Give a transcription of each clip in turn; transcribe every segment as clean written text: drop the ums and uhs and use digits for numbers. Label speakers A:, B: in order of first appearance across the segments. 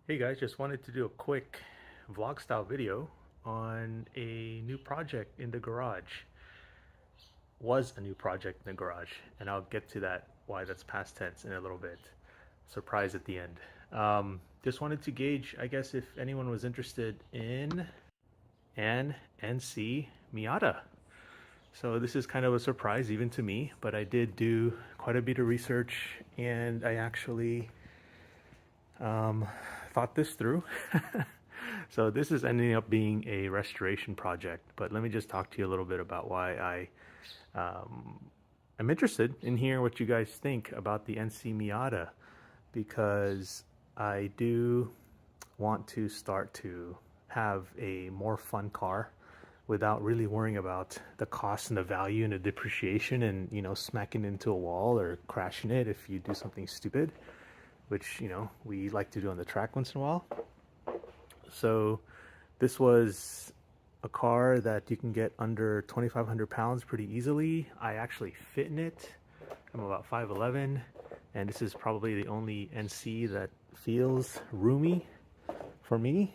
A: Hey guys, just wanted to do a quick vlog style video on a new project in the garage. Was a new project in the garage, and I'll get to that, why that's past tense, in a little bit. Surprise at the end. Just wanted to gauge, I guess, if anyone was interested in an NC Miata. So this is kind of a surprise even to me, but I did do quite a bit of research and I actually thought this through. So this is ending up being a restoration project, but let me just talk to you a little bit about why I'm interested in hearing what you guys think about the NC Miata, because I do want to start to have a more fun car without really worrying about the cost and the value and the depreciation and, you know, smacking into a wall or crashing it if you do something stupid, which, you know, we like to do on the track once in a while. So this was a car that you can get under 2,500 pounds pretty easily. I actually fit in it. I'm about 5'11", and this is probably the only NC that feels roomy for me.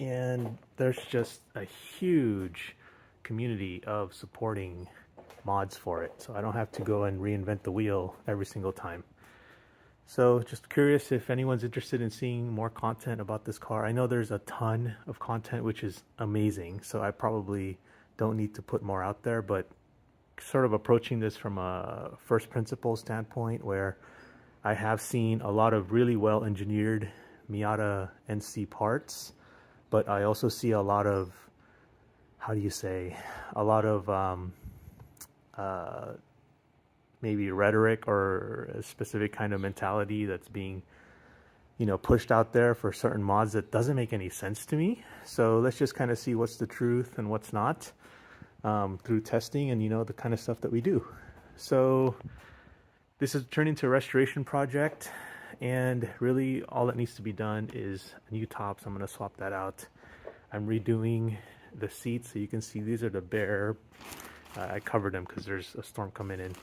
A: And there's just a huge community of supporting mods for it, so I don't have to go and reinvent the wheel every single time. So just curious if anyone's interested in seeing more content about this car. I know there's a ton of content, which is amazing, so I probably don't need to put more out there, but sort of approaching this from a first principle standpoint, where I have seen a lot of really well engineered Miata NC parts, but I also see a lot of, how do you say, a lot of maybe rhetoric or a specific kind of mentality that's being, you know, pushed out there for certain mods that doesn't make any sense to me. So let's just kind of see what's the truth and what's not through testing and, you know, the kind of stuff that we do. So this is turning into a restoration project, and really all that needs to be done is a new top, so I'm going to swap that out. I'm redoing the seats, so you can see these are the bare, I covered them because there's a storm coming in,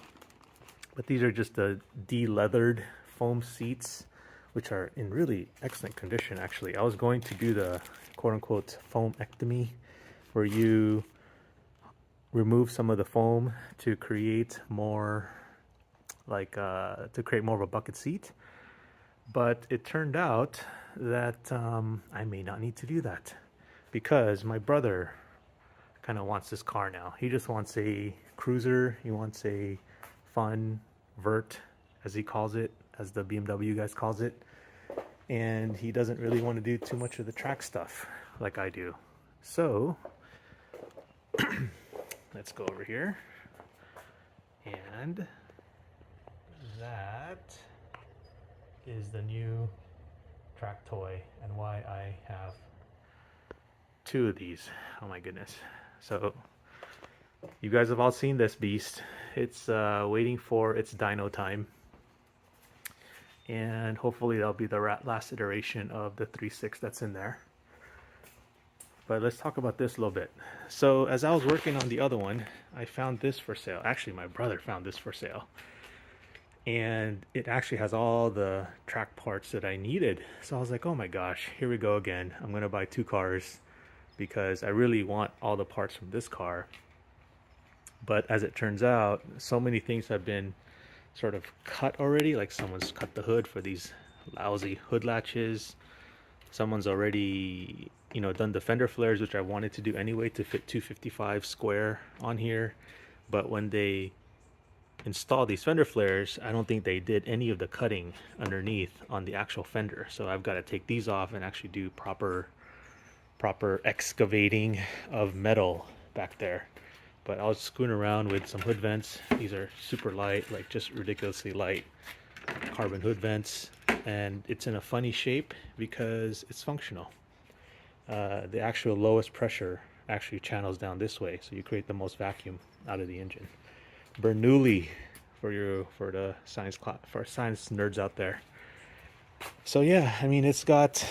A: but these are just the de-leathered foam seats, which are in really excellent condition. Actually, I was going to do the quote-unquote foamectomy, where you remove some of the foam to create more, like to create more of a bucket seat, but it turned out that I may not need to do that, because my brother kind of wants this car now. He just wants a cruiser. He wants a fun vert, as he calls it, as the BMW guys calls it, and he doesn't really want to do too much of the track stuff like I do. So let's go over here, and that is the new track toy, and why I have two of these. Oh my goodness. So you guys have all seen this beast. It's waiting for its dyno time, and hopefully that'll be the last iteration of the 3.6 that's in there. But let's talk about this a little bit. So as I was working on the other one, I found this for sale. Actually, my brother found this for sale, and it actually has all the track parts that I needed. So I was like, oh my gosh, here we go again. I'm gonna buy two cars because I really want all the parts from this car. But as it turns out, so many things have been sort of cut already. Like someone's cut the hood for these lousy hood latches. Someone's already, you know, done the fender flares, which I wanted to do anyway to fit 255 square on here. But when they install these fender flares, I don't think they did any of the cutting underneath on the actual fender. So I've got to take these off and actually do proper excavating of metal back there. But I was screwing around with some hood vents. These are super light, like just ridiculously light carbon hood vents, and it's in a funny shape because it's functional. The actual lowest pressure actually channels down this way, so you create the most vacuum out of the engine. Bernoulli for the science class, for science nerds out there. So yeah, I mean, it's got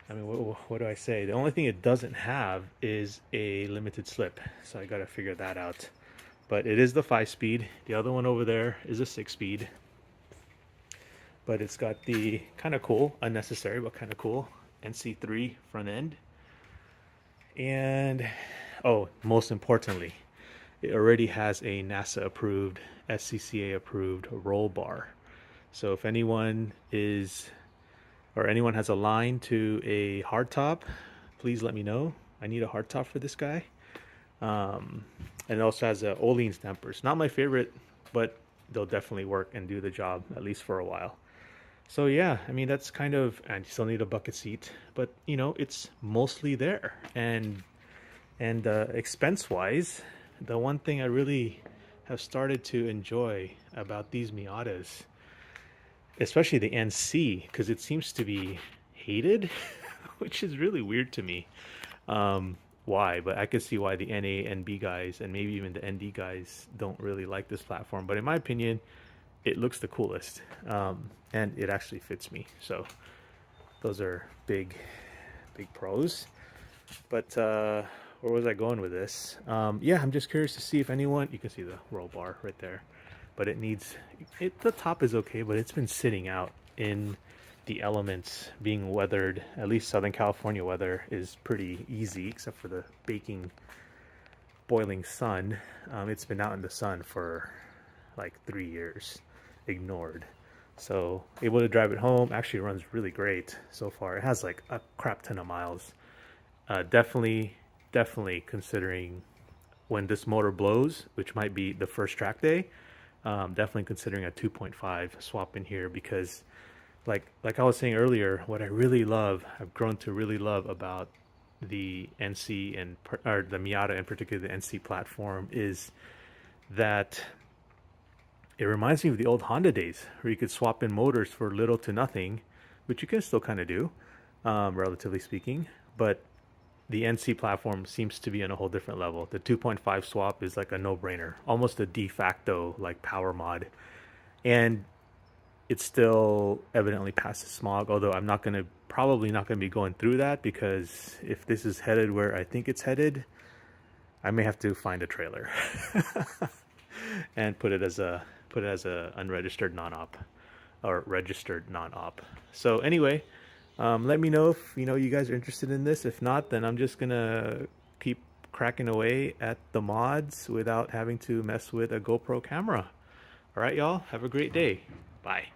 A: I mean, what do I say? The only thing it doesn't have is a limited slip, so I got to figure that out. But it is the 5-speed. The other one over there is a 6-speed. but it's got the kind of cool, unnecessary but kind of cool NC3 front end. And oh, most importantly, it already has a NASA approved, SCCA approved roll bar. So if anyone is, or anyone has a line to a hardtop, please let me know. I need a hardtop for this guy. And it also has a Olean dampers. Not my favorite, but they'll definitely work and do the job, at least for a while. So yeah, I mean that's kind of, and you still need a bucket seat, but you know it's mostly there. And expense wise, the one thing I really have started to enjoy about these Miatas, especially the NC, because it seems to be hated, which is really weird to me. Why? But I could see why the NA, NB guys, and maybe even the ND guys don't really like this platform. But in my opinion, it looks the coolest, and it actually fits me. So those are big pros. But where was I going with this? Yeah, I'm just curious to see if anyone, you can see the roll bar right there, but it needs, the top is okay, but it's been sitting out in the elements, being weathered. At least Southern California weather is pretty easy, except for the baking, boiling sun. It's been out in the sun for like 3 years, ignored. So able to drive it home. Actually runs really great so far. It has like a crap ton of miles. Definitely considering when this motor blows, which might be the first track day, definitely considering a 2.5 swap in here, because like I was saying earlier, what I really love, I've grown to really love about the NC and or the Miata in particular, the NC platform, is that it reminds me of the old Honda days where you could swap in motors for little to nothing, which you can still kind of do, relatively speaking. But the NC platform seems to be on a whole different level. The 2.5 swap is like a no-brainer, almost a de facto like power mod. And it still evidently passes smog, although I'm not going to, probably not going to be going through that, because if this is headed where I think it's headed, I may have to find a trailer and put it as a unregistered non-op or registered non-op. So anyway, let me know if you guys are interested in this. If not, then I'm just gonna keep cracking away at the mods without having to mess with a GoPro camera. All right, y'all, have a great day. Bye.